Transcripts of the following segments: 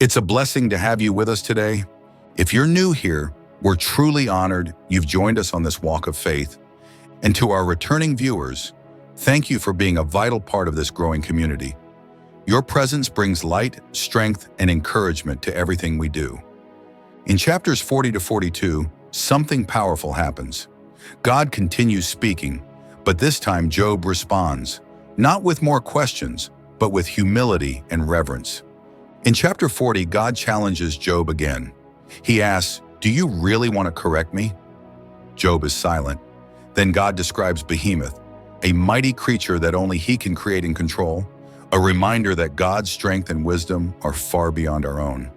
It's a blessing to have you with us today. If you're new here, we're truly honored you've joined us on this walk of faith. And to our returning viewers, thank you for being a vital part of this growing community. Your presence brings light, strength, and encouragement to everything we do. In chapters 40 to 42, something powerful happens. God continues speaking, but this time Job responds, not with more questions, but with humility and reverence. In chapter 40, God challenges Job again. He asks, "Do you really want to correct me?" Job is silent. Then God describes Behemoth, a mighty creature that only he can create and control, a reminder that God's strength and wisdom are far beyond our own.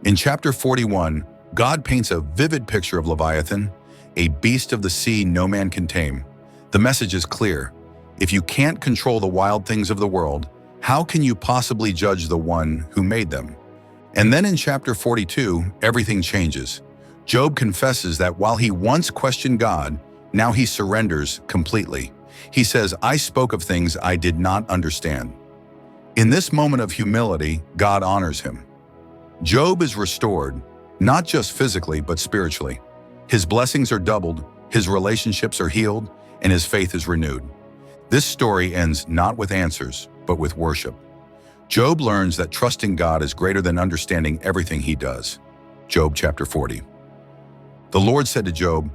In chapter 41, God paints a vivid picture of Leviathan, a beast of the sea no man can tame. The message is clear. If you can't control the wild things of the world, how can you possibly judge the one who made them? And then in chapter 42, everything changes. Job confesses that while he once questioned God, now he surrenders completely. He says, "I spoke of things I did not understand." In this moment of humility, God honors him. Job is restored, not just physically, but spiritually. His blessings are doubled, his relationships are healed, and his faith is renewed. This story ends not with answers, but with worship. Job learns that trusting God is greater than understanding everything he does. Job chapter 40. The Lord said to Job,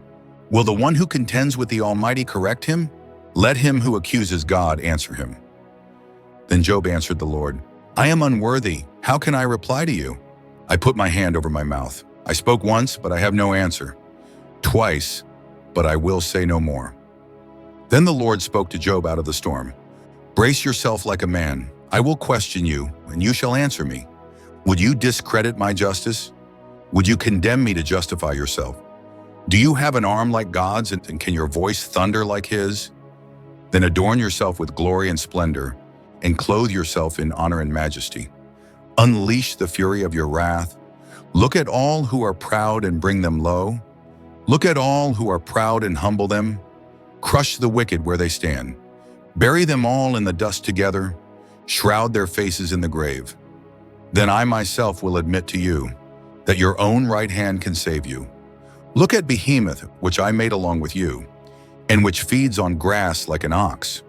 "Will the one who contends with the Almighty correct him? Let him who accuses God answer him." Then Job answered the Lord, "I am unworthy. How can I reply to you? I put my hand over my mouth. I spoke once, but I have no answer. Twice, but I will say no more." Then the Lord spoke to Job out of the storm. "Brace yourself like a man. I will question you, and you shall answer me. Would you discredit my justice? Would you condemn me to justify yourself? Do you have an arm like God's, and can your voice thunder like his? Then adorn yourself with glory and splendor, and clothe yourself in honor and majesty. Unleash the fury of your wrath. Look at all who are proud and bring them low. Look at all who are proud and humble them. Crush the wicked where they stand. Bury them all in the dust together. Shroud their faces in the grave. Then I myself will admit to you that your own right hand can save you. Look at Behemoth, which I made along with you, and which feeds on grass like an ox.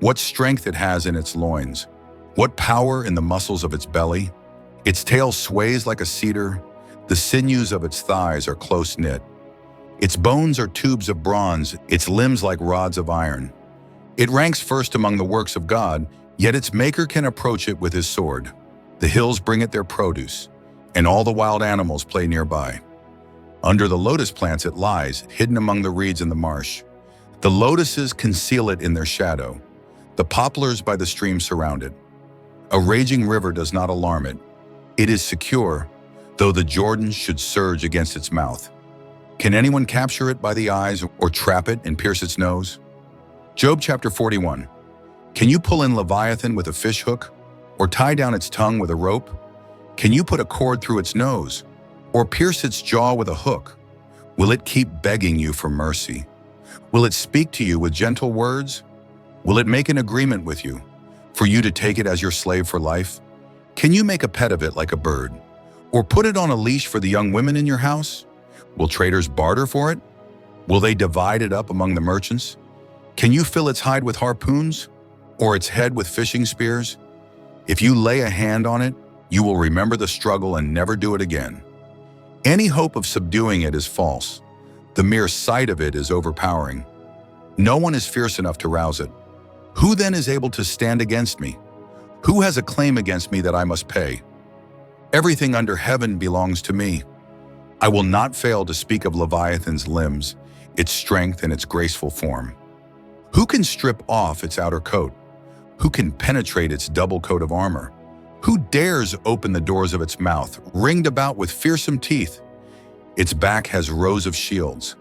What strength it has in its loins. What power in the muscles of its belly. Its tail sways like a cedar. The sinews of its thighs are close knit. Its bones are tubes of bronze, its limbs like rods of iron. It ranks first among the works of God, yet its maker can approach it with his sword. The hills bring it their produce, and all the wild animals play nearby. Under the lotus plants it lies, hidden among the reeds in the marsh. The lotuses conceal it in their shadow. The poplars by the stream surround it. A raging river does not alarm it. It is secure, though the Jordan should surge against its mouth. Can anyone capture it by the eyes or trap it and pierce its nose? Job chapter 41. Can you pull in Leviathan with a fish hook, or tie down its tongue with a rope? Can you put a cord through its nose, or pierce its jaw with a hook? Will it keep begging you for mercy? Will it speak to you with gentle words? Will it make an agreement with you, for you to take it as your slave for life? Can you make a pet of it like a bird, or put it on a leash for the young women in your house? Will traders barter for it? Will they divide it up among the merchants? Can you fill its hide with harpoons, or its head with fishing spears? If you lay a hand on it, you will remember the struggle and never do it again. Any hope of subduing it is false. The mere sight of it is overpowering. No one is fierce enough to rouse it. Who then is able to stand against me? Who has a claim against me that I must pay? Everything under heaven belongs to me. I will not fail to speak of Leviathan's limbs, its strength and its graceful form. Who can strip off its outer coat? Who can penetrate its double coat of armor? Who dares open the doors of its mouth, ringed about with fearsome teeth? Its back has rows of shields.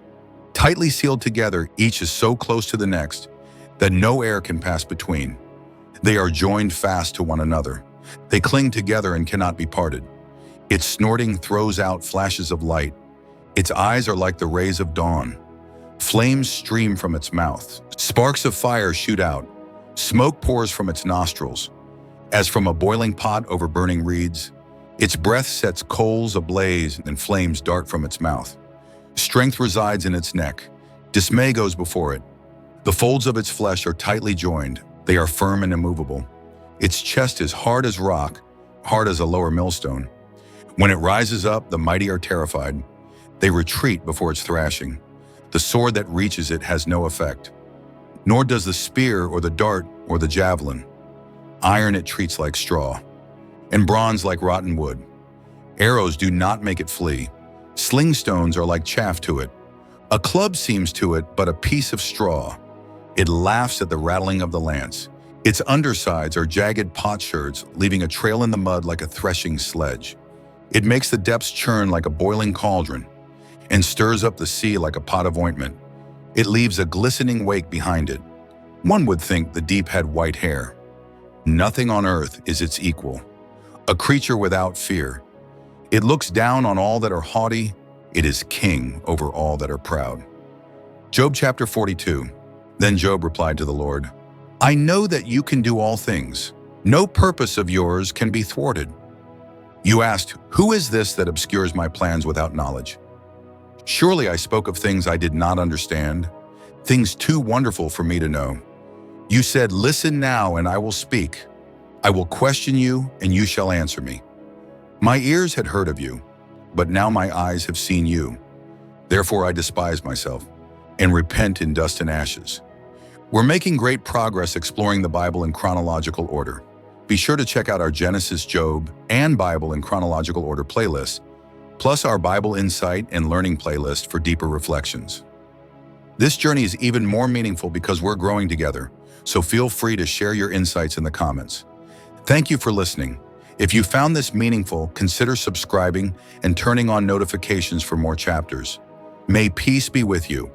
Tightly sealed together, each is so close to the next that no air can pass between. They are joined fast to one another. They cling together and cannot be parted. Its snorting throws out flashes of light. Its eyes are like the rays of dawn. Flames stream from its mouth. Sparks of fire shoot out. Smoke pours from its nostrils. As from a boiling pot over burning reeds, Its breath sets coals ablaze and flames dart from its mouth. Strength resides in its neck. Dismay goes before it. The folds of its flesh are tightly joined. They are firm and immovable. Its chest is hard as rock, hard as a lower millstone. When it rises up, the mighty are terrified. They retreat before its thrashing. The sword that reaches it has no effect, nor does the spear or the dart or the javelin. Iron it treats like straw, and bronze like rotten wood. Arrows do not make it flee. Sling stones are like chaff to it. A club seems to it but a piece of straw. It laughs at the rattling of the lance. Its undersides are jagged potsherds, leaving a trail in the mud like a threshing sledge. It makes the depths churn like a boiling cauldron, and stirs up the sea like a pot of ointment. It leaves a glistening wake behind it. One would think the deep had white hair. Nothing on earth is its equal. A creature without fear. It looks down on all that are haughty. It is king over all that are proud. Job chapter 42. Then Job replied to the Lord, I know that you can do all things. No purpose of yours can be thwarted. You asked, who is this that obscures my plans without knowledge? Surely I spoke of things I did not understand, things too wonderful for me to know. You said, listen now and I will speak. I will question you and you shall answer me. My ears had heard of you, but now my eyes have seen you. Therefore I despise myself and repent in dust and ashes. We're making great progress exploring the Bible in chronological order. Be sure to check out our Genesis, Job, and Bible in chronological order playlists, plus our Bible Insight and Learning playlist for deeper reflections. This journey is even more meaningful because we're growing together, so feel free to share your insights in the comments. Thank you for listening. If you found this meaningful, consider subscribing and turning on notifications for more chapters. May peace be with you.